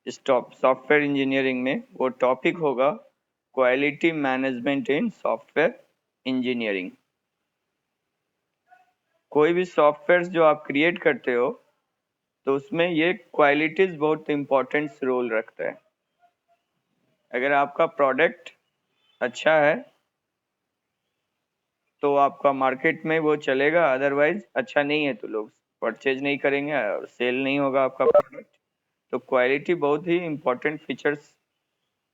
Software engineering में वो topic होगा क्वालिटी मैनेजमेंट इन सॉफ्टवेयर इंजीनियरिंग। कोई भी सॉफ्टवेयर जो आप क्रिएट करते हो तो उसमें ये क्वालिटीज बहुत इंपॉर्टेंट रोल रखता है। अगर आपका प्रोडक्ट अच्छा है तो आपका मार्केट में वो चलेगा, अदरवाइज अच्छा नहीं है तो लोग परचेज नहीं करेंगे और सेल नहीं होगा आपका प्रोडक्ट। तो क्वालिटी बहुत ही इंपॉर्टेंट फीचर्स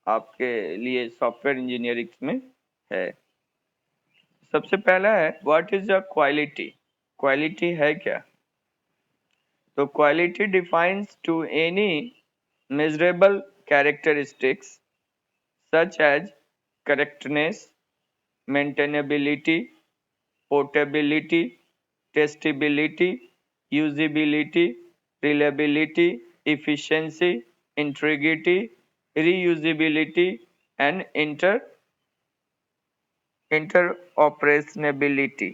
आपके लिए सॉफ्टवेयर इंजीनियरिंग में है। सबसे पहला है what is the quality. Quality है क्या? तो quality defines to any measurable characteristics such as correctness, maintainability, portability, testability, usability, reliability, efficiency, integrity, reusability and interoperability।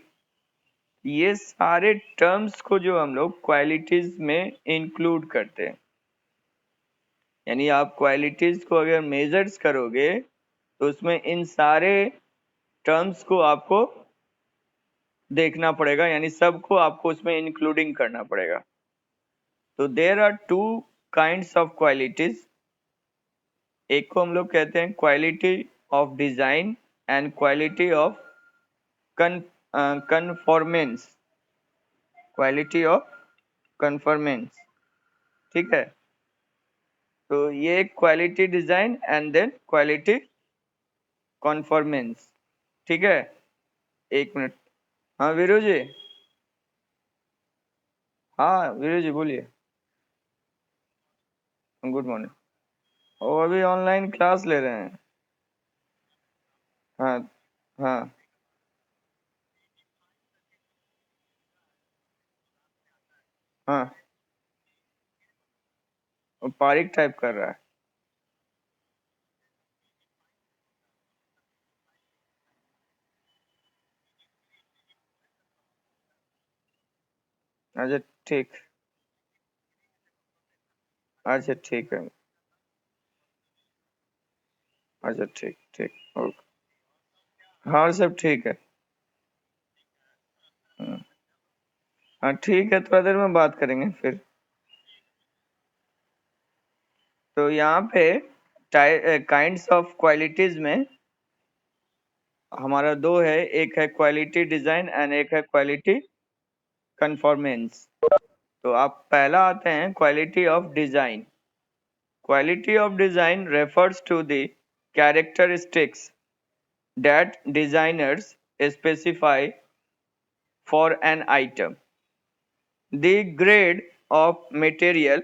ये सारे टर्म्स को जो हम लोग क्वालिटीज में इंक्लूड करते हैं, यानी आप क्वालिटीज को अगर मेजर्स करोगे तो उसमें इन सारे टर्म्स को आपको देखना पड़ेगा, यानी सबको आपको उसमें इंक्लूडिंग करना पड़ेगा। तो there are two kinds of qualities. एक को हम लोग कहते हैं quality of design and quality of conformance. Quality of conformance, ठीक है। तो ये quality design and then quality conformance, ठीक है। एक मिनट। हाँ वीरू जी, हाँ वीरू जी बोलिए। Good morning. वो अभी ऑनलाइन क्लास ले रहे हैं। हाँ हाँ। हाँ वो पारिक टाइप कर रहा है। अच्छा ठीक। अच्छा ठीक है। अच्छा ठीक ठीक ओके। हाँ और सब ठीक है। हाँ हाँ, ठीक है, थोड़ा देर में बात करेंगे फिर। तो यहाँ पे काइंड्स ऑफ क्वालिटीज में हमारा दो है, एक है क्वालिटी डिजाइन एंड एक है क्वालिटी कंफॉर्मेंस। तो आप पहला आते हैं quality of design. Quality of design refers to the characteristics that designers specify for an item, the grade of material,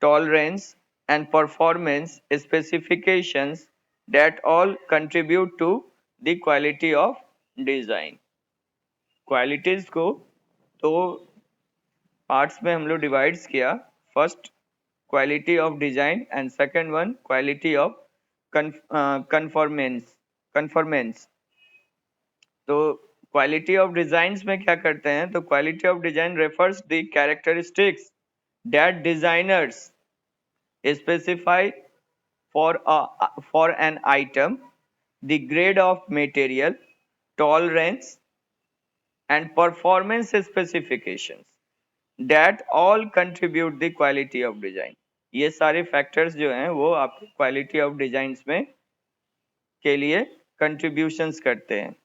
tolerance and performance specifications that all contribute to the quality of design। Qualities को तो parts में हम लोग divides किया। First quality of design and second one quality of conformance conformance. तो quality of designs में क्या करते हैं, तो quality of design refers the characteristics that designers specify for an item, the grade of material, tolerance and performance specifications that all contribute the quality of design। ये सारे factors जो हैं वो आपके क्वालिटी ऑफ डिजाइंस में के लिए contributions करते हैं।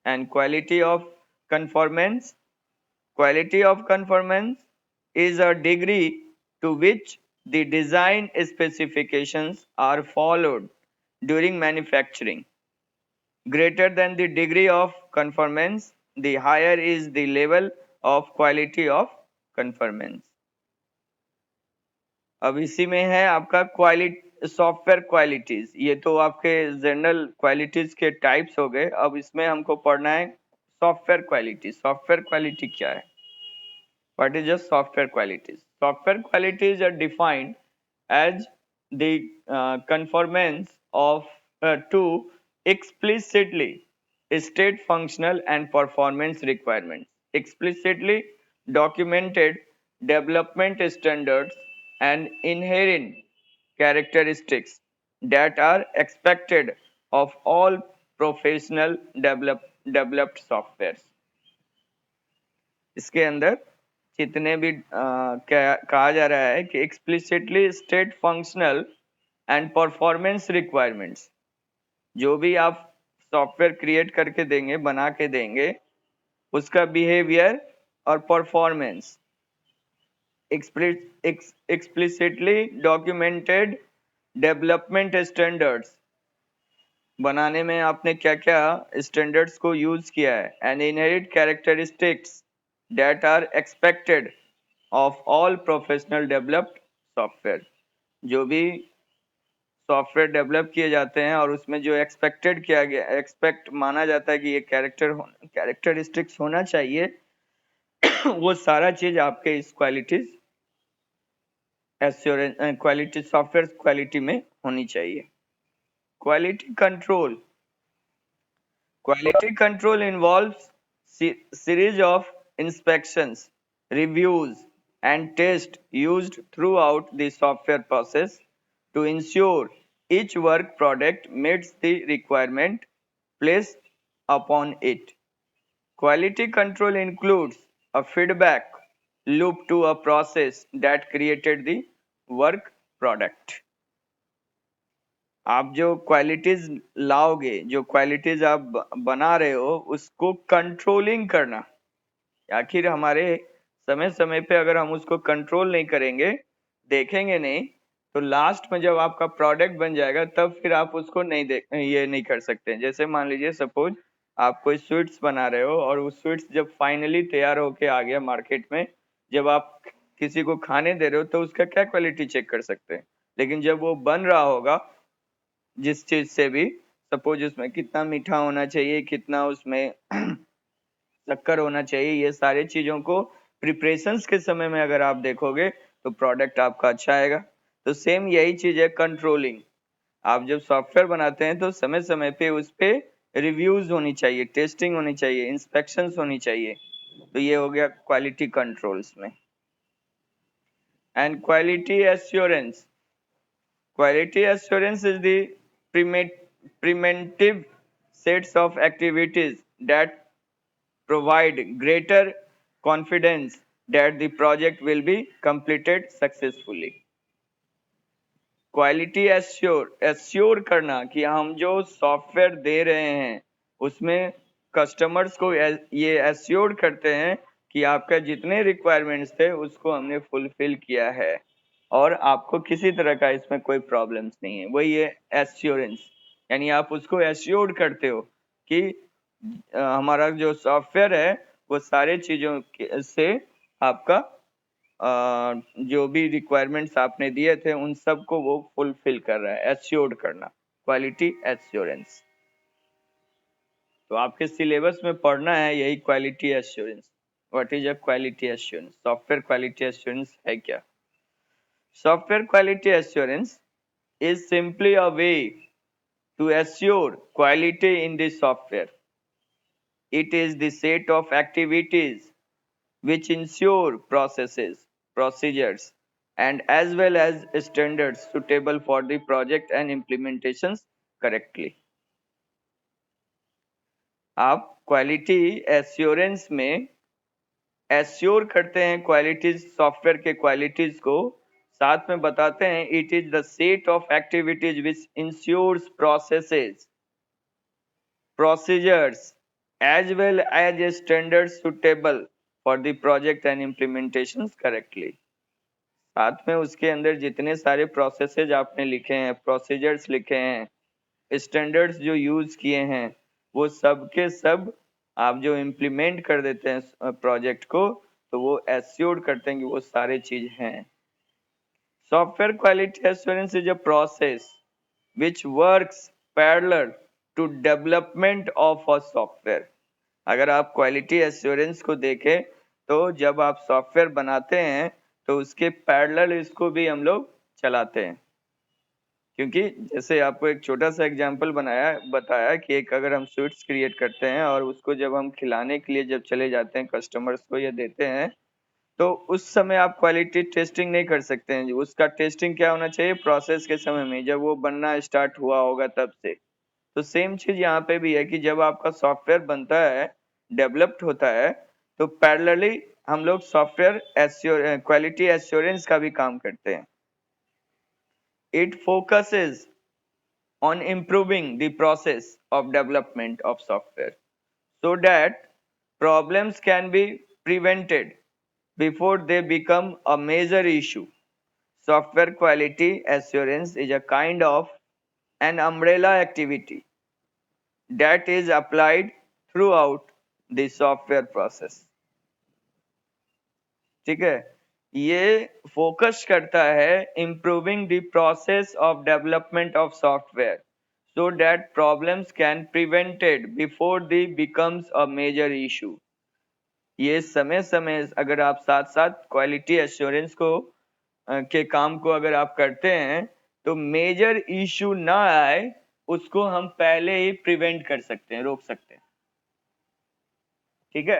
And quality of conformance, quality of conformance is a degree to which the design specifications are followed during manufacturing। Greater than the degree of conformance, the higher is the level of quality of conformance। अब इसी में है आपका quality software qualities. ये तो आपके general qualities के types हो गए। अब इसमें हमको पढ़ना है सॉफ्टवेयर क्वालिटी। सॉफ्टवेयर क्वालिटी क्या है? What is just software qualities? Software qualities are defined as the conformance of to explicitly state functional and performance requirements, explicitly documented development standards and inherent characteristics that are expected of all professional developed softwares. इसके अंदर जितने भी कहा जा रहा है कि explicitly state functional and performance requirements, जो भी आप सॉफ्टवेयर क्रिएट करके देंगे, बना के देंगे, उसका बिहेवियर और performance explicitly documented development standards, बनाने में आपने क्या क्या स्टैंडर्ड्स को यूज किया है, and inherit characteristics that are expected of all professional developed software, जो भी सॉफ्टवेयर डेवलप किए जाते हैं और उसमें जो एक्सपेक्टेड किया गया, एक्सपेक्ट माना जाता है कि ये कैरेक्टरिस्टिक्स होना चाहिए, वो सारा चीज आपके इस qualities assurance quality software quality में होनी चाहिए. Quality control. Quality control involves series of inspections, reviews, and tests used throughout the software process to ensure each work product meets the requirement placed upon it. Quality control includes a feedback loop to a process that created the work product. आप जो qualities लाओगे, जो qualities आप बना रहे हो, उसको controlling करना. आखिर हमारे समय समय पे अगर हम उसको कंट्रोल नहीं करेंगे, देखेंगे नहीं, तो लास्ट में जब आपका प्रोडक्ट बन जाएगा तब फिर आप उसको नहीं ये नहीं कर सकते. जैसे मान लीजिए सपोज आप कोई स्वीट्स बना रहे हो और वो स्वीट्स जब फाइनली तैयार होके आ गया मार्केट में, जब आप किसी को खाने दे रहे हो तो उसका क्या क्वालिटी चेक कर सकते हैं. लेकिन जब वो बन रहा होगा जिस चीज से भी, सपोज उसमें कितना मीठा होना चाहिए, कितना उसमें शक्कर होना चाहिए, ये सारे चीजों को प्रिपरेशंस के समय में अगर आप देखोगे तो प्रोडक्ट आपका अच्छा आएगा. तो सेम यही चीज है कंट्रोलिंग. आप जब सॉफ्टवेयर बनाते हैं तो समय समय पे उस पे रिव्यूज होनी चाहिए, टेस्टिंग होनी चाहिए, इंस्पेक्शंस होनी चाहिए. तो ये हो गया क्वालिटी कंट्रोल्स में. And quality assurance. Quality assurance is the preventive sets of activities that provide greater confidence that the project will be completed successfully. Quality assure करना कि हम जो सॉफ्टवेयर दे रहे हैं उसमें कस्टमर्स को ये एश्योर करते हैं कि आपका जितने रिक्वायरमेंट्स थे उसको हमने फुलफिल किया है और आपको किसी तरह का इसमें कोई प्रॉब्लम्स नहीं है. वही है एश्योरेंस, यानी आप उसको एश्योर करते हो कि हमारा जो सॉफ्टवेयर है वो सारे चीजों से आपका जो भी रिक्वायरमेंट्स आपने दिए थे उन सब को वो फुलफिल कर रहा है. एश्योर्ड करना, क्वालिटी एश्योरेंस. तो आपके सिलेबस में पढ़ना है यही quality assurance. What is a quality assurance? Software quality assurance है क्या? Software quality assurance is simply a way to assure quality in the software. It is the set of activities which ensure processes, procedures, and as well as standards suitable for the project and implementations correctly. आप quality assurance में assure करते हैं qualities, software के qualities को, साथ में बताते हैं it is the set of activities which ensures processes, procedures as well as a standard suitable for the project and implementation correctly. साथ में उसके अंदर जितने सारे प्रोसेसेज आपने लिखे हैं, प्रोसीजर्स लिखे हैं, स्टैंडर्ड्स जो यूज किए हैं, वो सब के सब आप जो इम्प्लीमेंट कर देते हैं प्रोजेक्ट को, तो वो एश्योर करते हैं कि वो सारे चीज हैं. Software quality assurance is a process which works parallel to development of a software. अगर आप क्वालिटी एश्योरेंस को देखें तो जब आप सॉफ्टवेयर बनाते हैं तो उसके पैरेलल इसको भी हम लोग चलाते हैं. क्योंकि जैसे आपको एक छोटा सा एग्जांपल बताया कि एक अगर हम स्वीट्स क्रिएट करते हैं और उसको जब हम खिलाने के लिए जब चले जाते हैं कस्टमर्स को या देते हैं, तो उस समय आप क्वालिटी टेस्टिंग नहीं कर सकते हैं। उसका टेस्टिंग क्या होना चाहिए, प्रोसेस के समय में, जब वो बनना स्टार्ट हुआ होगा तब से। तो सेम चीज यहाँ पे भी है कि जब आपका सॉफ्टवेयर बनता है, डेवलप्ड होता है, तो पैरेलली हम लोग सॉफ्टवेयर क्वालिटी एश्योरेंस का भी काम करते हैं। It focuses on improving the process of development of software so that problems can be prevented before they become a major issue. Software quality assurance is a kind of an umbrella activity that is applied throughout the software process. ठीक है, ये focus करता है improving the process of development of software so that problems can prevented before they becomes a major issue. ये समय समय अगर आप साथ साथ क्वालिटी एश्योरेंस को के काम को अगर आप करते हैं तो मेजर इशू ना आए उसको हम पहले ही प्रिवेंट कर सकते हैं, रोक सकते हैं। ठीक है,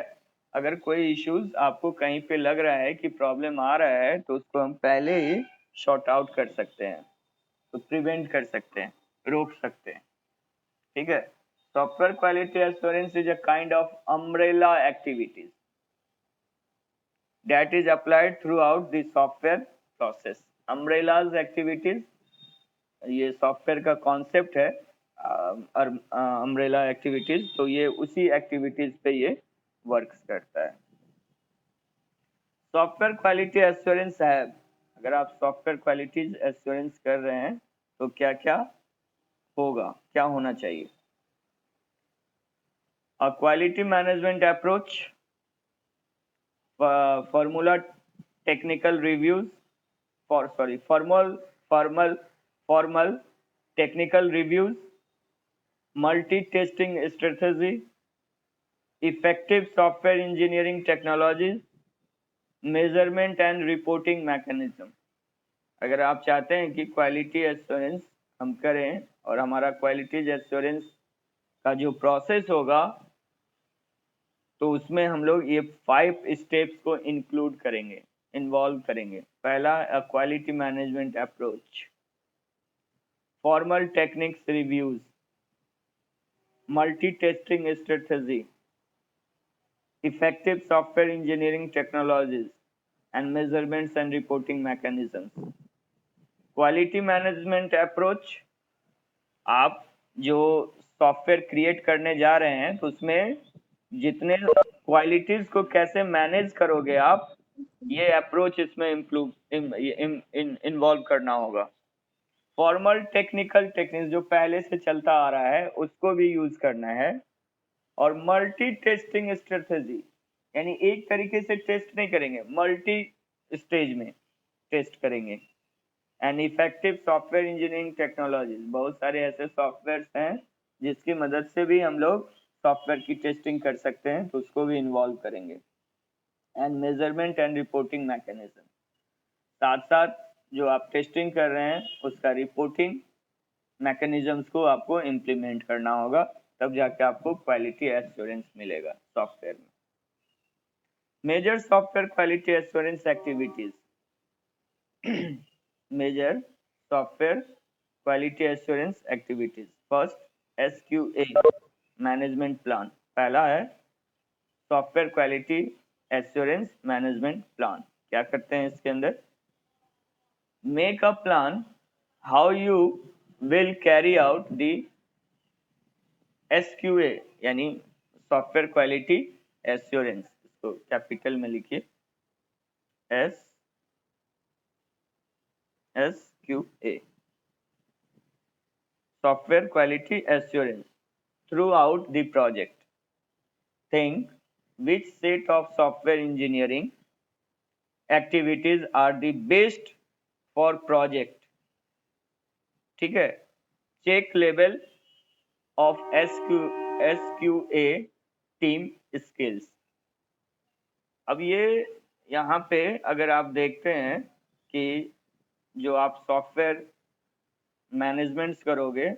अगर कोई इश्यूज आपको कहीं पे लग रहा है कि प्रॉब्लम आ रहा है तो उसको हम पहले ही शॉर्ट आउट कर सकते हैं, तो प्रिवेंट कर सकते हैं, रोक सकते हैं। ठीक है, software quality assurance is a kind of umbrella activities that is applied throughout the software process. Umbrellas activities, ये सॉफ्टवेयर का कॉन्सेप्ट है अम्ब्रेला एक्टिविटीज, तो ये उसी एक्टिविटीज पे ये वर्क करता है। सॉफ्टवेयर क्वालिटी एश्योरेंस है, अगर आप सॉफ्टवेयर क्वालिटी एश्योरेंस कर रहे हैं तो क्या क्या होगा, क्या होना चाहिए। A quality management approach, formula technical reviews formal technical reviews, multi-testing strategy, effective software engineering technologies, measurement and reporting mechanism। अगर आप चाहते हैं कि क्वालिटी एश्योरेंस हम करें और हमारा क्वालिटी एश्योरेंस का जो प्रोसेस होगा तो उसमें हम लोग ये 5 स्टेप्स को इंक्लूड करेंगे, इन्वॉल्व करेंगे। पहला, quality management approach, formal techniques reviews, multi testing strategy, effective software engineering technologies and measurements and reporting mechanism. Quality management approach, आप जो सॉफ्टवेयर क्रिएट करने जा रहे हैं तो उसमें जितने क्वालिटीज को कैसे मैनेज करोगे आप, ये अप्रोच इसमें इन्वॉल्व करना होगा। फॉर्मल टेक्निकल टेक्निक्स जो पहले से चलता आ रहा है उसको भी यूज करना है। और मल्टी टेस्टिंग स्ट्रेटेजी, यानी एक तरीके से टेस्ट नहीं करेंगे, मल्टी स्टेज में टेस्ट करेंगे। And effective software engineering technology, बहुत सारे ऐसे सॉफ्टवेयर हैं जिसकी मदद से भी हम लोग सॉफ्टवेयर की टेस्टिंग कर सकते हैं, तो उसको भी इन्वॉल्व करेंगे। And measurement and reporting mechanism, साथ साथ जो आप टेस्टिंग कर रहे हैं उसका रिपोर्टिंग मैकेनिज्म्स को आपको इम्प्लीमेंट करना होगा, तब जाके आपको क्वालिटी एश्योरेंस मिलेगा सॉफ्टवेयर में। Major software quality assurance activities, major software quality assurance activities. First, SQA management plan, पहला है software quality assurance management plan. क्या करते हैं इसके अंदर, make a plan how you will carry out the SQA, यानी सॉफ्टवेयर क्वालिटी एश्योरेंस, इसको capital में लिखिए, SQA, software quality assurance throughout the project. Think which set of software engineering activities are the best for project. ठीक है, check level of SQA team skills। अब ये यहाँ पे अगर आप देखते हैं कि जो आप सॉफ्टवेयर मैनेजमेंट करोगे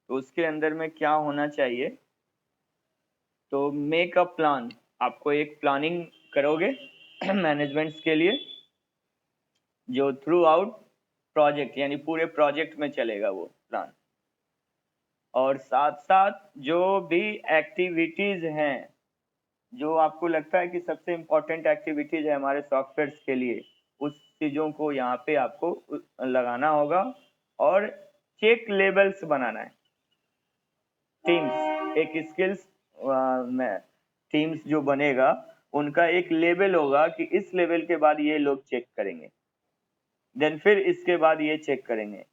तो उसके अंदर में क्या होना चाहिए, तो मेक अ प्लान, आपको एक प्लानिंग करोगे मैनेजमेंट्स के लिए, जो थ्रू आउट प्रोजेक्ट यानी पूरे प्रोजेक्ट में चलेगा वो प्लान। और साथ साथ जो भी एक्टिविटीज हैं, जो आपको लगता है कि सबसे इम्पोर्टेंट एक्टिविटीज है हमारे सॉफ्टवेयर के लिए, उस चीज़ों को यहाँ पे आपको लगाना होगा। और चेक लेबल्स बनाना है। टीम्स एक स्किल्स में टीम्स जो बनेगा उनका एक लेवल होगा कि इस लेवल के बाद ये लोग चेक करेंगे, देन फिर इसके बाद ये चेक करेंगे।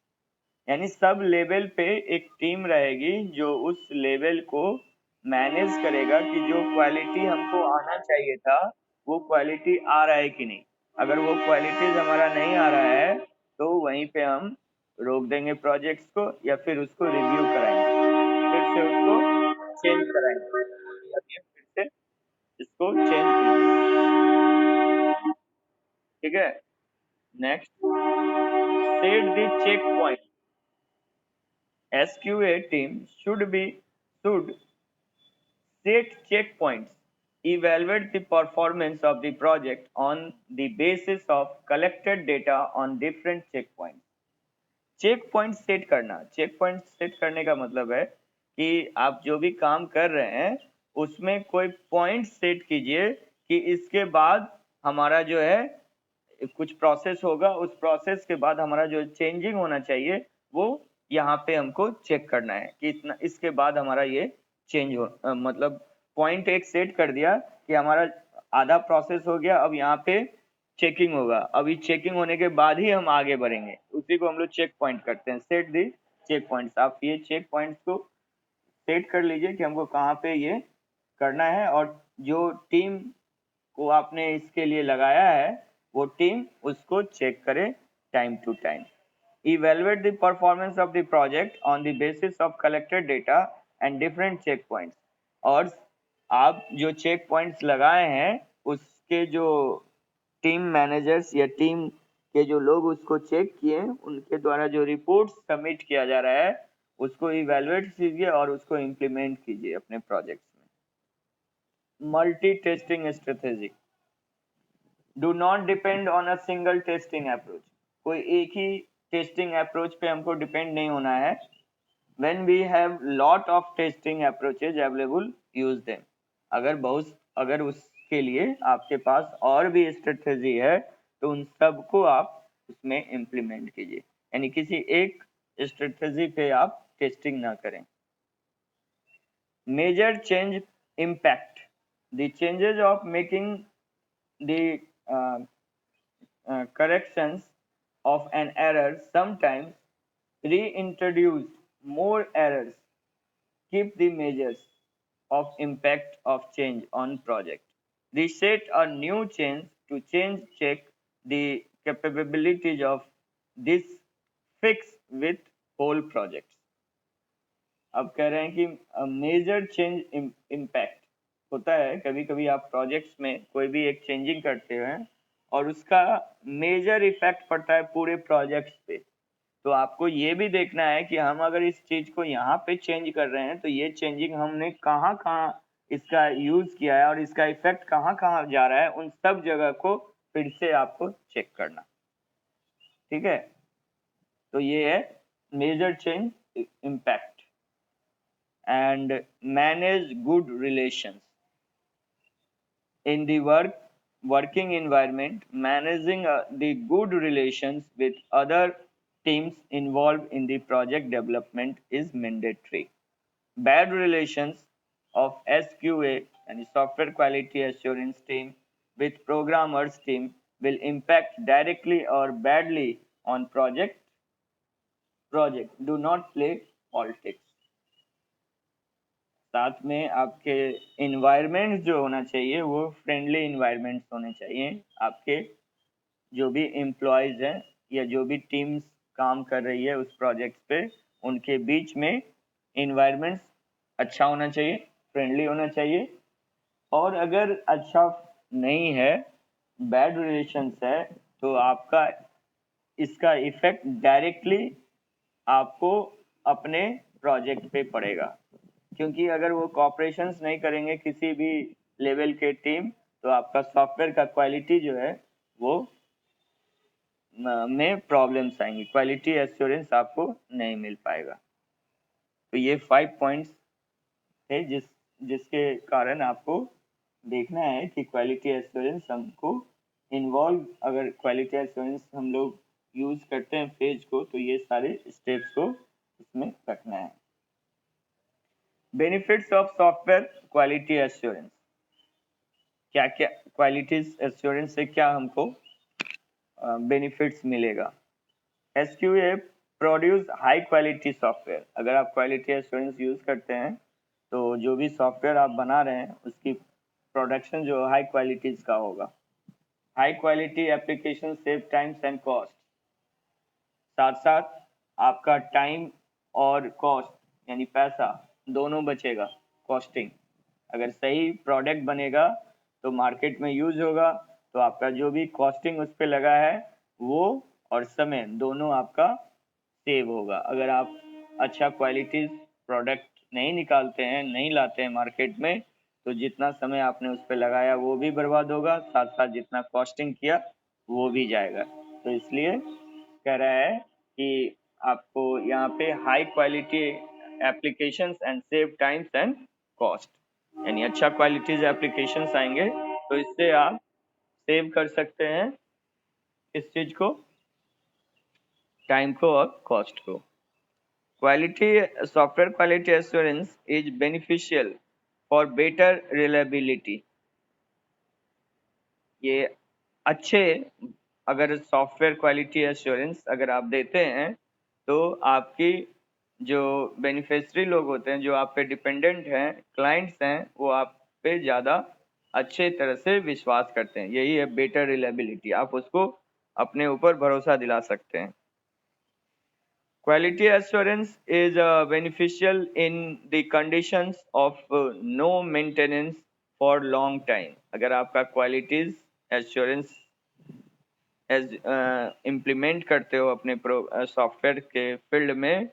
यानी सब लेवल पे एक टीम रहेगी जो उस लेवल को मैनेज करेगा कि जो क्वालिटी हमको आना चाहिए था वो क्वालिटी आ रहा है कि नहीं। अगर वो क्वालिटीज हमारा नहीं आ रहा है तो वहीं पे हम रोक देंगे प्रोजेक्ट्स को या फिर उसको रिव्यू कराएंगे, फिर से उसको चेंज कराएंगे, फिर से इसको चेंज कीजिए। ठीक है, next, set the check point. SQA team should set checkpoints, evaluate the performance of the project on the basis of collected data on different checkpoints. Check point सेट करना, चेक पॉइंट सेट करने का मतलब है कि आप जो भी काम कर रहे हैं उसमें कोई पॉइंट सेट कीजिए कि इसके बाद हमारा जो है कुछ प्रोसेस होगा, उस प्रोसेस के बाद हमारा जो चेंजिंग होना चाहिए वो यहाँ पे हमको चेक करना है कि इतना इसके बाद हमारा ये चेंज हो मतलब पॉइंट एक सेट कर दिया कि हमारा आधा प्रोसेस हो गया, अब यहाँ पे चेकिंग होगा, अभी चेकिंग होने के बाद ही हम आगे बढ़ेंगे, उसी को हम लोग चेक पॉइंट करते हैं। सेट दी चेक पॉइंट्स, आप ये चेक पॉइंट्स को सेट कर लीजिए कि हमको कहाँ पे ये करना है, और जो टीम को आपने इसके लिए लगाया है वो टीम उसको चेक करे time to time. Evaluate the performance of the project on the basis of collected data and different checkpoints। और आप जो चेक पॉइंट्स लगाए हैं उसके जो टीम मैनेजर्स या टीम के जो लोग उसको चेक किए उनके द्वारा जो रिपोर्ट सबमिट किया जा रहा है उसको इवेलुएट कीजिए और उसको इम्प्लीमेंट कीजिए अपने प्रोजेक्ट्स में। Multi testing strategy, do not depend on a single testing approach. कोई एक ही टेस्टिंग अप्रोच पे हमको डिपेंड नहीं होना है। When we have lot of testing approaches available, use them. अगर उसके लिए आपके पास और भी स्ट्रेटेजी है तो उन सबको आप उसमें इम्प्लीमेंट कीजिए, यानी किसी एक स्ट्रेटेजी पे आप टेस्टिंग ना करें। Major change impact, the changes of making the corrections of an error sometimes reintroduce more errors. Keep the measures of impact of change on project. Reset a new change to change check the capabilities of this fix with whole projects। अब कह रहे हैं कि major change impact होता है, कभी कभी आप प्रोजेक्ट्स में कोई भी एक चेंजिंग करते हैं और उसका मेजर इफेक्ट पड़ता है पूरे प्रोजेक्ट्स पे। तो आपको ये भी देखना है कि हम अगर इस चीज को यहाँ पे चेंज कर रहे हैं तो ये चेंजिंग हमने कहाँ कहाँ इसका यूज किया है और इसका इफेक्ट कहाँ कहाँ जा रहा है, उन सब जगह को फिर से आपको चेक करना। ठीक है, तो ये है major change impact. And manage good relations in the working environment। Managing the good relations with other teams involved in the project development is mandatory। Bad relations of SQA and software quality assurance team with programmers team will impact directly or badly on project। Do not play politics। साथ में आपके environment जो होना चाहिए वो friendly environments होने चाहिए। आपके जो भी एम्प्लॉयज हैं या जो भी टीम्स काम कर रही है उस प्रोजेक्ट पे, उनके बीच में इन्वायरमेंट्स अच्छा होना चाहिए, फ्रेंडली होना चाहिए। और अगर अच्छा नहीं है, बैड रिलेशंस है, तो आपका इसका इफेक्ट डायरेक्टली आपको अपने प्रोजेक्ट पे पड़ेगा। क्योंकि अगर वो कॉपरेशंस नहीं करेंगे किसी भी लेवल के टीम, तो आपका सॉफ्टवेयर का क्वालिटी जो है वो में प्रॉब्लम्स आएंगी, क्वालिटी एश्योरेंस आपको नहीं मिल पाएगा। तो ये 5 पॉइंट्स थे जिसके कारण आपको देखना है कि क्वालिटी एश्योरेंस हमको इन्वॉल्व, अगर क्वालिटी एश्योरेंस हम लोग यूज करते हैं पेज को, तो ये सारे स्टेप्स को इसमें रखना है। Benefits of software quality assurance, क्या क्या क्वालिटी एश्योरेंस से क्या हमको बेनिफिट्स मिलेगा। एसक्यूए प्रोड्यूस हाई क्वालिटी सॉफ्टवेयर, अगर आप क्वालिटी एश्योरेंस यूज करते हैं तो जो भी सॉफ्टवेयर आप बना रहे हैं उसकी प्रोडक्शन जो हाई क्वालिटीज का होगा। High quality application save times and cost, साथ साथ आपका टाइम और कॉस्ट यानी पैसा दोनों बचेगा। कॉस्टिंग, अगर सही प्रोडक्ट बनेगा तो मार्केट में यूज होगा, तो आपका जो भी कॉस्टिंग उस पर लगा है वो और समय दोनों आपका सेव होगा। अगर आप अच्छा क्वालिटी प्रोडक्ट नहीं निकालते हैं, नहीं लाते हैं मार्केट में, तो जितना समय आपने उस पर लगाया वो भी बर्बाद होगा, साथ साथ जितना कॉस्टिंग किया वो भी जाएगा। तो इसलिए कह रहा है कि आपको यहाँ पे high quality applications and save times and cost, यानी अच्छा क्वालिटीज एप्लीकेशंस आएंगे तो इससे आप सेव कर सकते हैं इस चीज को, टाइम को और कॉस्ट को। Quality software quality assurance is beneficial for better reliability, ये अच्छे, अगर सॉफ्टवेयर क्वालिटी एश्योरेंस अगर आप देते हैं तो आपकी जो बेनिफिशियरी लोग होते हैं, जो आप पे डिपेंडेंट हैं, क्लाइंट्स हैं, वो आप पे ज़्यादा अच्छे तरह से विश्वास करते हैं। यही है बेटर रिलायबिलिटी, आप उसको अपने ऊपर भरोसा दिला सकते हैं। Quality assurance is beneficial in the conditions of no maintenance for long time. अगर आपका qualities assurance एज इम्प्लीमेंट करते हो अपने सॉफ्टवेयर के फील्ड में,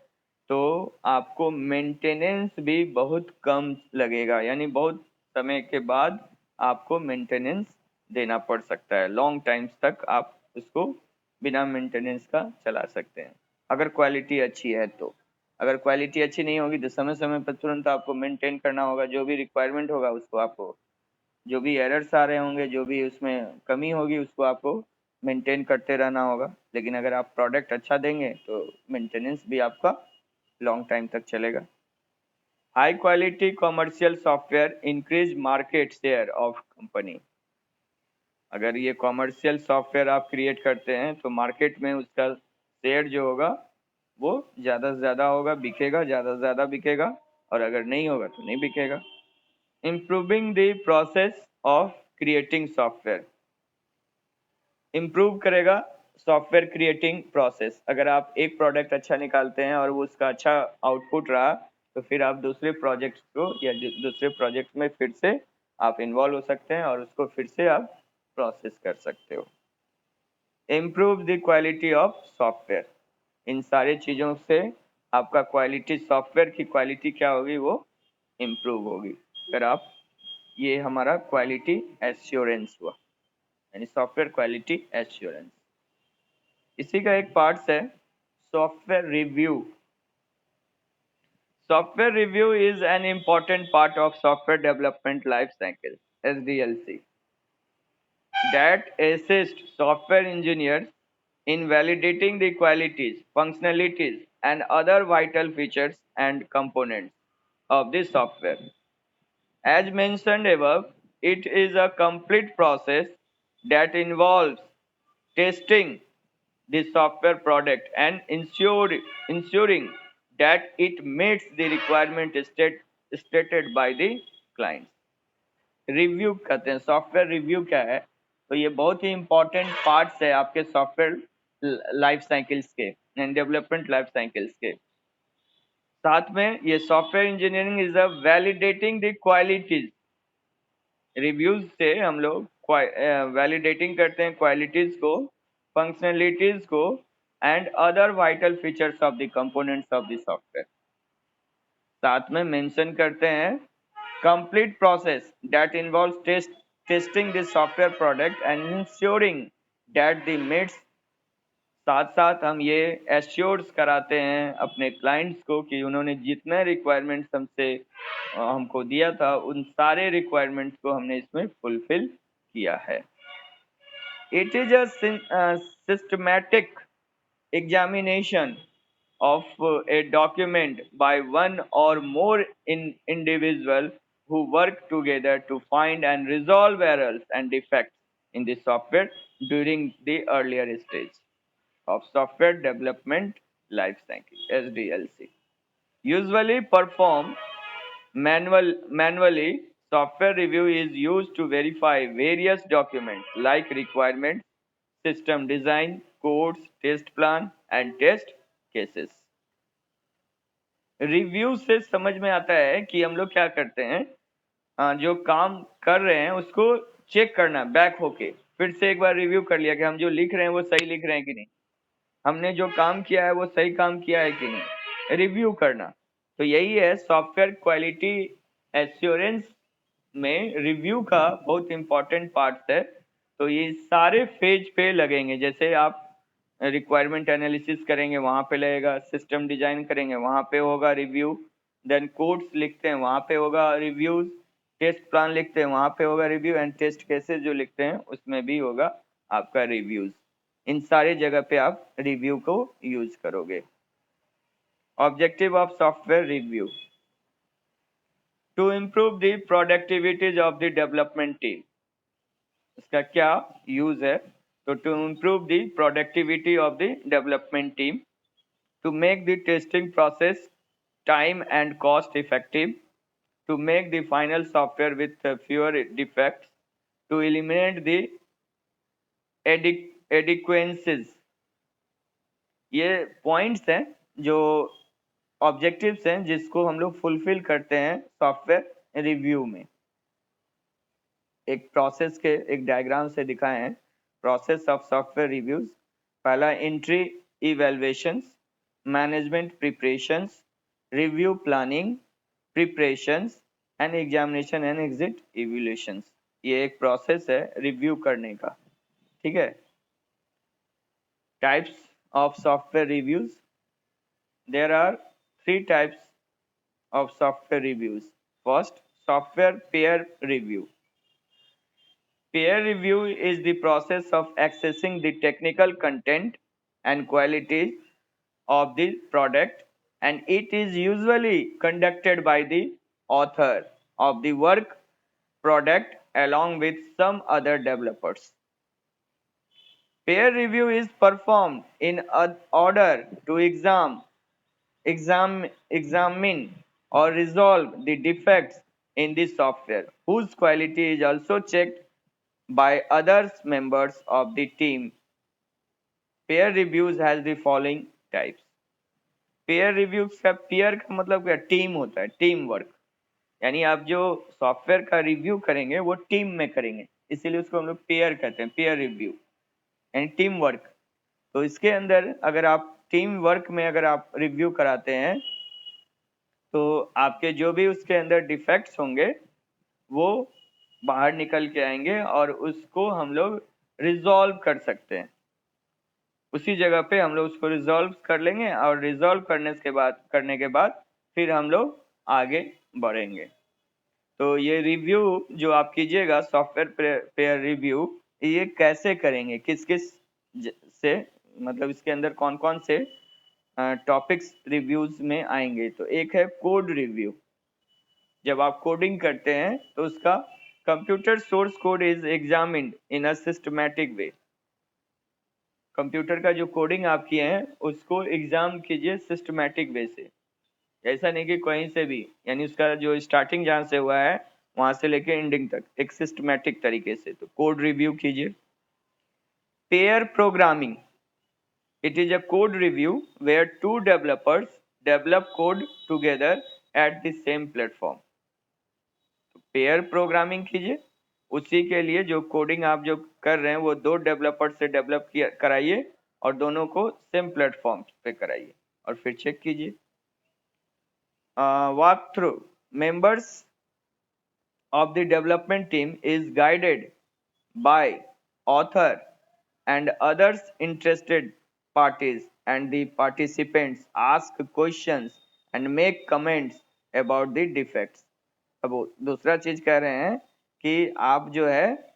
तो आपको मेंटेनेंस भी बहुत कम लगेगा, यानी बहुत समय के बाद आपको मेंटेनेंस देना पड़ सकता है। लॉन्ग टाइम्स तक आप उसको बिना मेंटेनेंस का चला सकते हैं अगर क्वालिटी अच्छी है तो। अगर क्वालिटी अच्छी नहीं होगी तो समय समय पर तुरंत आपको मेंटेन करना होगा, जो भी रिक्वायरमेंट होगा उसको आपको, जो भी एरर्स आ रहे होंगे, जो भी उसमें कमी होगी उसको आपको मेंटेन करते रहना होगा। लेकिन अगर आप प्रोडक्ट अच्छा देंगे तो मेंटेनेंस भी आपका लॉन्ग टाइम तक चलेगा। High quality commercial software increase market share of company, अगर ये कॉमर्शियल सॉफ्टवेयर आप क्रिएट करते हैं तो मार्केट में उसका शेयर जो होगा वो ज़्यादा से ज़्यादा होगा, बिकेगा, ज़्यादा से ज़्यादा बिकेगा, और अगर नहीं होगा तो नहीं बिकेगा। Improving the process of creating software, improve करेगा सॉफ्टवेयर क्रिएटिंग प्रोसेस। अगर आप एक प्रोडक्ट अच्छा निकालते हैं और वो उसका अच्छा आउटपुट रहा, तो फिर आप दूसरे प्रोजेक्ट को या दूसरे प्रोजेक्ट में फिर से आप इन्वॉल्व हो सकते हैं और उसको फिर से आप प्रोसेस कर सकते हो। Improve the quality of software, इन सारे चीज़ों से आपका क्वालिटी, सॉफ्टवेयर की क्वालिटी क्या होगी, वो इम्प्रूव होगी। अगर आप, ये हमारा क्वालिटी एश्योरेंस हुआ, यानी सॉफ्टवेयर क्वालिटी एश्योरेंस। इसी का एक पार्ट्स है software review. Software review is an important part of software development life cycle, SDLC, that assists software engineers in validating the qualities, functionalities, and other vital features and components of the software. As mentioned above, it is a complete process that involves testing the software product and ensuring that it meets the requirement stated by the client. Review कहते हैं, software review क्या है, तो ये बहुत ही important parts है आपके software life cycles के, डेवलपमेंट लाइफ साइकिल्स के। साथ में ये software engineering is a validating the qualities, reviews से हम लोग वैलिडेटिंग करते हैं क्वालिटीज को, फंक्शनलिटीज को, and other vital features of the components of the software. साथ में मेंशन करते हैं complete process that involves testing the software product and ensuring that the meets, साथ साथ हम ये एश्योर्स कराते हैं अपने क्लाइंट्स को कि उन्होंने जितने रिक्वायरमेंट्स हमसे हमको दिया था उन सारे रिक्वायरमेंट्स को हमने इसमें फुलफिल किया है. It is a systematic examination of a document by one or more individual who work together to find and resolve errors and defects in the software during the earlier stage of software development life cycle, SDLC. Usually perform manually, software review is used to verify various documents like requirements, system design, codes, test plan, and test cases. Review से समझ में आता है कि हम लोग क्या करते हैं, जो काम कर रहे हैं उसको चेक करना, बैक होके फिर से एक बार रिव्यू कर लिया कि हम जो लिख रहे हैं वो सही लिख रहे हैं कि नहीं, हमने जो काम किया है वो सही काम किया है कि नहीं, रिव्यू करना. तो यही है सॉफ्टवेयर क्वालिटी एश्योरेंस में रिव्यू का बहुत इंपॉर्टेंट पार्ट है. तो ये सारे फेज पे लगेंगे, जैसे आप रिक्वायरमेंट एनालिसिस करेंगे वहां पे लगेगा, सिस्टम डिजाइन करेंगे वहां पे होगा रिव्यू, देन कोड्स लिखते हैं वहां पे होगा रिव्यूज, टेस्ट प्लान लिखते हैं वहां पे होगा रिव्यू, एंड टेस्ट केसेस जो लिखते हैं उसमें भी होगा आपका रिव्यूज. इन सारे जगह पे आप रिव्यू को यूज करोगे. Objective of software review to improve the productivities of the development team. इसका क्या यूज है? तो to improve the productivity of the development team, to make the testing process time and cost effective, to make the final software with fewer defects, to eliminate the adequacies. ये points हैं जो objectives हैं जिसको हम लोग fulfil करते हैं software review में. एक प्रोसेस के एक डायग्राम से दिखाए हैं प्रोसेस ऑफ सॉफ्टवेयर रिव्यूज. पहला entry evaluations, management preparations, review planning, preparations and examination and exit evaluations. ये एक प्रोसेस है रिव्यू करने का. ठीक है. Types of software reviews. There are 3 types of software reviews. First, software peer review. Peer review is the process of assessing the technical content and quality of the product, and it is usually conducted by the author of the work product along with some other developers. Peer review is performed in order to examine or resolve the defects in the software whose quality is also checked by other members of the team. Peer reviews has the following types. Pair reviews का, pair का मतलब क्या, team होता है, team work. यानी आप जो software का रिव्यू करेंगे वो टीम में करेंगे, इसीलिए उसको हम लोग पेयर कहते हैं, पेयर रिव्यू यानी टीम वर्क. तो इसके अंदर अगर आप टीम वर्क में अगर आप रिव्यू कराते हैं तो आपके जो भी उसके अंदर डिफेक्ट्स होंगे वो बाहर निकल के आएंगे और उसको हम लोग रिजॉल्व कर सकते हैं. उसी जगह पे हम लोग उसको रिजॉल्व कर लेंगे और रिजॉल्व करने के बाद फिर हम लोग आगे बढ़ेंगे. तो ये रिव्यू जो आप कीजिएगा सॉफ्टवेयर पेयर रिव्यू, ये कैसे करेंगे, किस किस से, मतलब इसके अंदर कौन कौन से टॉपिक्स रिव्यूज में आएंगे. तो एक है कोड रिव्यू. जब आप कोडिंग करते हैं तो उसका computer source code is examined in a systematic way. Computer का जो कोडिंग आप किए हैं उसको एग्जाम कीजिए सिस्टमैटिक वे से, ऐसा नहीं कि कहीं से भी, यानी उसका जो स्टार्टिंग जहाँ से हुआ है वहां से लेके एंडिंग तक एक सिस्टमैटिक तरीके से. तो कोड रिव्यू कीजिए. Pair programming, it is a code review where 2 developers develop code together at the same platform. Pair programming कीजिए, उसी के लिए जो कोडिंग आप जो कर रहे हैं वो 2 डेवलपर से डेवलप कराइए और दोनों को सेम प्लेटफॉर्म पे कराइए और फिर चेक कीजिए. Walk through, members of the development team is guided by author and others interested parties, and the participants ask questions and make comments about the defects. अब दूसरा चीज कह रहे हैं कि आप जो है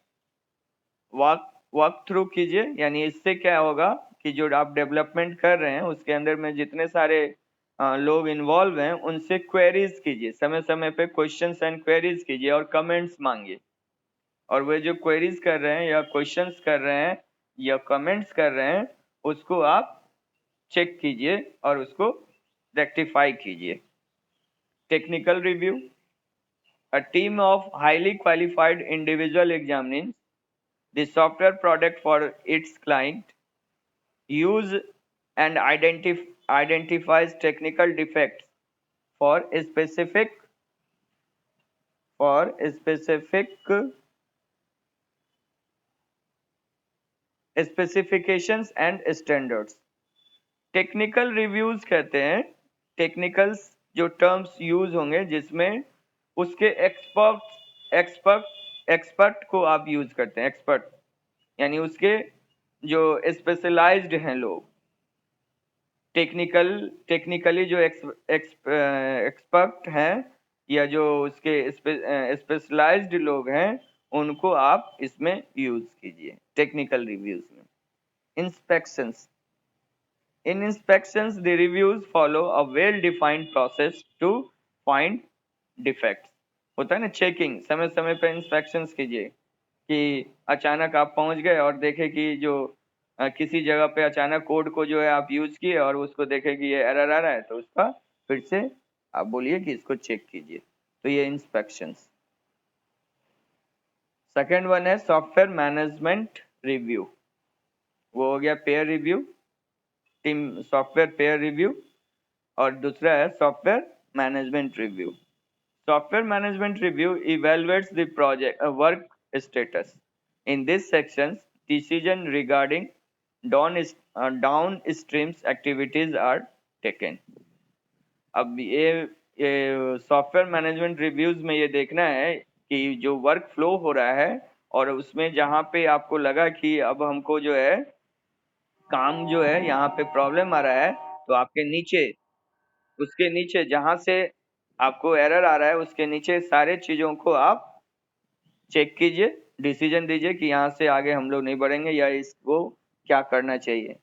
वॉक वॉक थ्रू कीजिए, यानी इससे क्या होगा कि जो आप डेवलपमेंट कर रहे हैं उसके अंदर में जितने सारे लोग इन्वॉल्व हैं उनसे क्वेरीज कीजिए, समय समय पे क्वेश्चंस एंड क्वेरीज कीजिए और कमेंट्स मांगिए। और वे जो क्वेरीज कर रहे हैं या क्वेश्चंस कर रहे हैं या कमेंट्स कर रहे हैं उसको आप चेक कीजिए और उसको रेक्टिफाई कीजिए। Technical review, a team of highly qualified individual examines the software product for its client, use and identifies technical defects for specific specifications and standards। Technical reviews कहते हैं, टेक्निकल्स जो टर्म्स यूज होंगे जिसमें उसके expert को आप use करते हैं, एक्सपर्ट यानी उसके जो स्पेशलाइज्ड हैं लोग, टेक्निकली जो एक्सपर्ट हैं या जो उसके स्पेशलाइज्ड लोग हैं उनको आप इसमें यूज कीजिए टेक्निकल रिव्यूज में। Inspections, in inspections the reviews follow a well defined process to find defects। होता है ना चेकिंग, समय समय पे इंस्पेक्शंस कीजिए कि अचानक आप पहुंच गए और देखे कि जो किसी जगह पे अचानक कोड को जो है आप यूज किए और उसको देखे कि ये एरर आ रहा है तो उसका फिर से आप बोलिए कि इसको चेक कीजिए, तो ये इंस्पेक्शंस। सेकेंड वन है सॉफ्टवेयर मैनेजमेंट रिव्यू, वो हो गया peer review, team software peer review, और दूसरा है software management review. Software management review evaluates the project work status. In this section decision regarding downstreams activities are taken. अब ये software management reviews में ये देखना है कि जो वर्क फ्लो हो रहा है और उसमें जहाँ पे आपको लगा कि अब हमको जो है काम जो है यहाँ पे प्रॉब्लम आ रहा है, तो आपके नीचे उसके नीचे जहां से आपको एरर आ रहा है उसके नीचे सारे चीजों को आप चेक कीजिए, डिसीजन दीजिए कि यहाँ से आगे हम लोग नहीं बढ़ेंगे या इसको क्या करना चाहिए।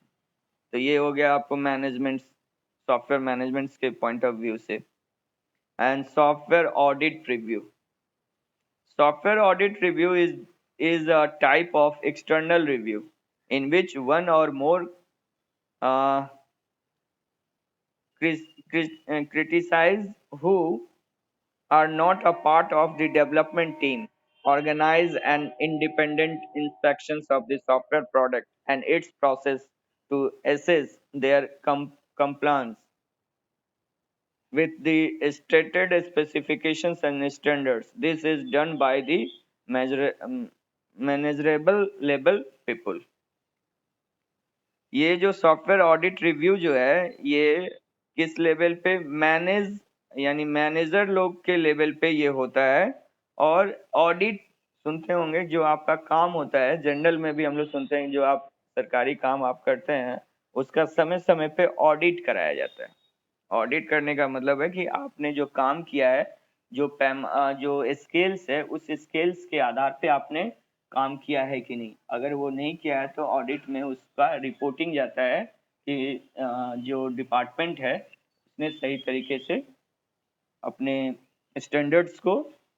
तो ये हो गया आपको मैनेजमेंट, सॉफ्टवेयर मैनेजमेंट के पॉइंट ऑफ व्यू से। And software audit review, software audit review is a type of external review in which one or more uh, criticize who are not a part of the development team organize an independent inspections of the software product and its process to assess their compliance with the stated specifications and standards. This is done by the manageable level people। ये जो software audit review जो है ये किस level पे, manage यानी manager लोग के लेवल पे ये होता है। और ऑडिट सुनते होंगे, जो आपका काम होता है जनरल में भी हम लोग सुनते हैं, जो आप सरकारी काम आप करते हैं उसका समय समय पे ऑडिट कराया जाता है। ऑडिट करने का मतलब है कि आपने जो काम किया है, जो स्केल्स है उस स्केल्स के आधार पे आपने काम किया है कि नहीं। अगर वो नहीं किया है तो ऑडिट में उसका रिपोर्टिंग जाता है कि जो डिपार्टमेंट है उसने सही तरीके से अपने स्टैंडर्ड्स को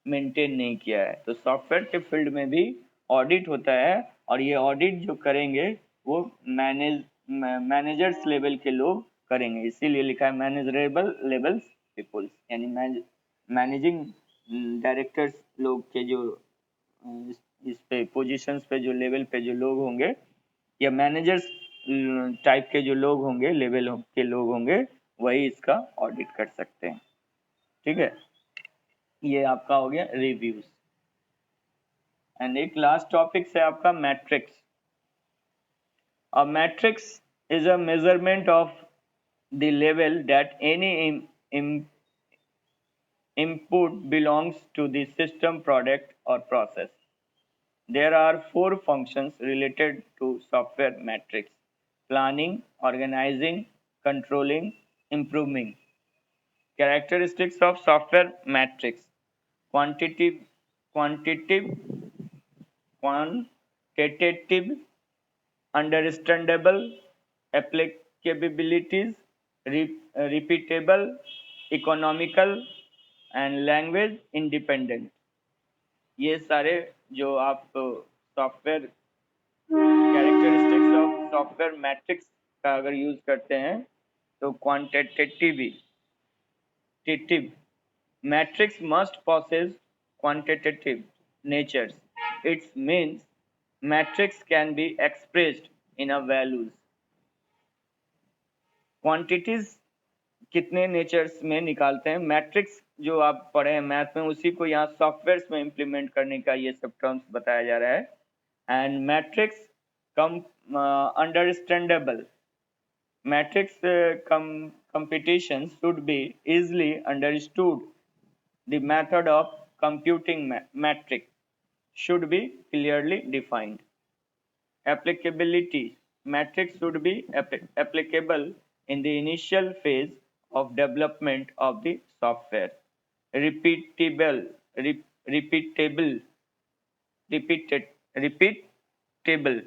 मेंटेन नहीं किया है। तो सॉफ्टवेयर के फील्ड में भी ऑडिट होता है और ये ऑडिट जो करेंगे वो मैनेजर्स लेवल के लोग करेंगे, इसीलिए लिखा है मैनेजरेबल लेवल्स पीपुल्स, यानी मैनेजिंग डायरेक्टर्स लोग के जो इस पे पोजीशंस पे जो लेवल पे जो लोग होंगे या मैनेजर्स टाइप के जो लोग होंगे, लेवल के लोग होंगे, वही इसका ऑडिट कर सकते हैं। ठीक है, ये आपका हो गया रिव्यूज। एंड एक लास्ट टॉपिक है आपका matrix. A matrix is a measurement of the level that any Input belongs to the system, product, or process. There are four functions related to software metrics: planning, organizing, controlling, improving. Characteristics of software metrics: quantitative, quantitative, quantitative, understandable, applicabilities, repeatable, economical, and language independent. ये सारे जो आप software characteristics of software matrix का अगर use करते हैं तो quantitative matrix must possess quantitative natures. It means matrix can be expressed in a values. Quantities कितने नेचर्स में निकालते हैं? मैट्रिक्स जो आप पढ़े हैं मैथ में उसी को यहाँ सॉफ्टवेयर में इम्प्लीमेंट करने का ये सब टर्म्स बताया जा रहा है। And matrix come understandable matrix competition should be easily understood. The method of computing metric should be clearly defined. Applicability metrics should be applicable in the initial phase of development of the software. Repeatable, repeatable, repeatable.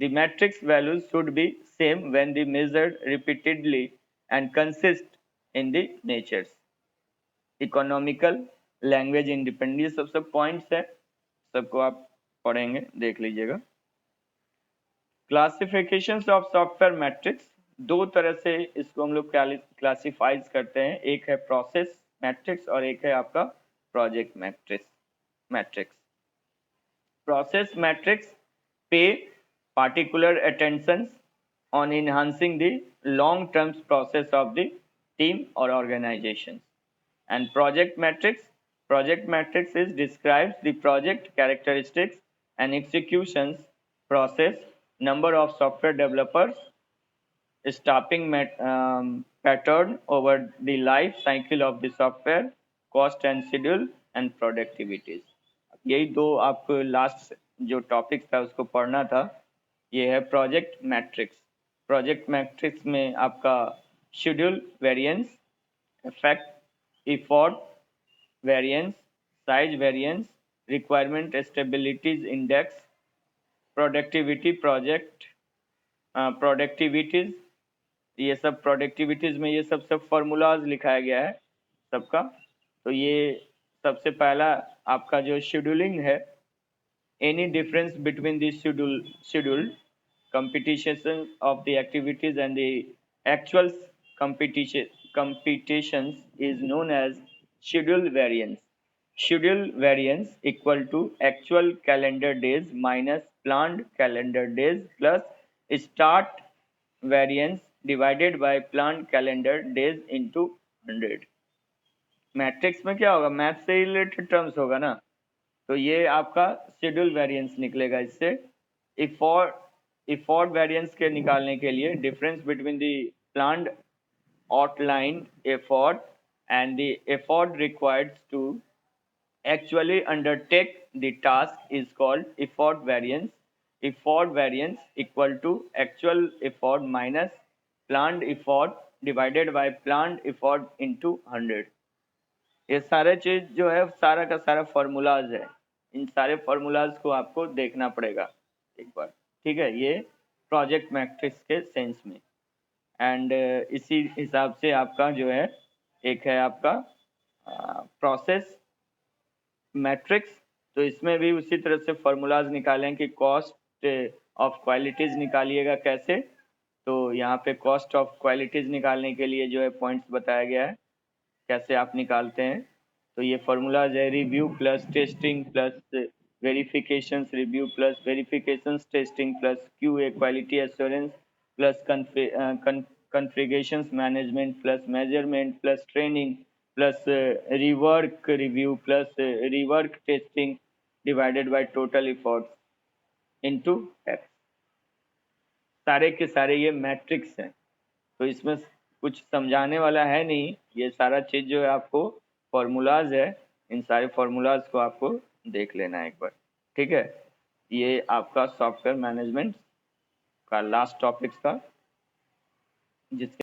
The matrix values should be same when they measured repeatedly and consist in the natures. Economical, language independent, ये सब points है, सबको आप पढ़ेंगे, देख लीजिएगा। Classifications of software matrix, दो तरह से इसको हम लोग क्लासिफाइज करते हैं, एक है प्रोसेस मैट्रिक्स और एक है आपका प्रोजेक्ट मैट्रिक्स। प्रोसेस मैट्रिक्स पे particular attention on enhancing the long-term process of the team or organization. And project matrix is describes the project characteristics and executions process, number of software developers, staffing pattern over the life cycle of the software, cost and schedule and productivities. यही दो आपको last जो topic था उसको पढ़ना था। ये है प्रोजेक्ट मैट्रिक्स। प्रोजेक्ट मैट्रिक्स में आपका schedule variance, effect, effort variance, size variance, requirement stabilities index, productivity project productivities, ये सब प्रोडक्टिविटीज में ये सब फॉर्मूलाज लिखाया गया है सबका। तो ये सबसे पहला आपका जो शेड्यूलिंग है, any difference between the scheduled competition of the activities and the actual competitions is known as schedule variance. Schedule variance equal to actual calendar days minus planned calendar days plus start variance divided by planned calendar days into 100. Matrix में क्या होगा, math से related terms होगा ना, तो ये आपका schedule variance निकलेगा। इससे इफोर्ट वेरिएंस के निकालने के लिए difference between the planned outline effort and the effort required to actually undertake the task is called effort variance. Effort variance equal to actual effort minus planned effort divided by planned effort into 100। ये सारे चीज जो है सारा का सारा formulas है, इन सारे फॉर्मूलाज को आपको देखना पड़ेगा एक बार, ठीक है, ये प्रोजेक्ट मैट्रिक्स के सेंस में। एंड इसी हिसाब से आपका जो है एक है आपका प्रोसेस मैट्रिक्स, तो इसमें भी उसी तरह से फॉर्मूलाज निकालें कि कॉस्ट ऑफ क्वालिटीज निकालिएगा कैसे। तो यहाँ पे कॉस्ट ऑफ क्वालिटीज निकालने के लिए जो है पॉइंट्स बताया गया है कैसे आप निकालते हैं। तो ये फॉर्मूलाज है review plus testing plus verifications, review plus verifications testing plus QA quality assurance plus configurations management plus measurement plus training plus rework review plus rework testing divided by total efforts into x. सारे के सारे ये matrix हैं, तो इसमें कुछ समझाने वाला है नहीं, ये सारा चीज जो है आपको फॉर्मूलाज है, इन सारे फॉर्मूलाज को आपको देख लेना है एक बार। ठीक है, ये आपका सॉफ्टवेयर मैनेजमेंट का लास्ट टॉपिक्स था, जिसके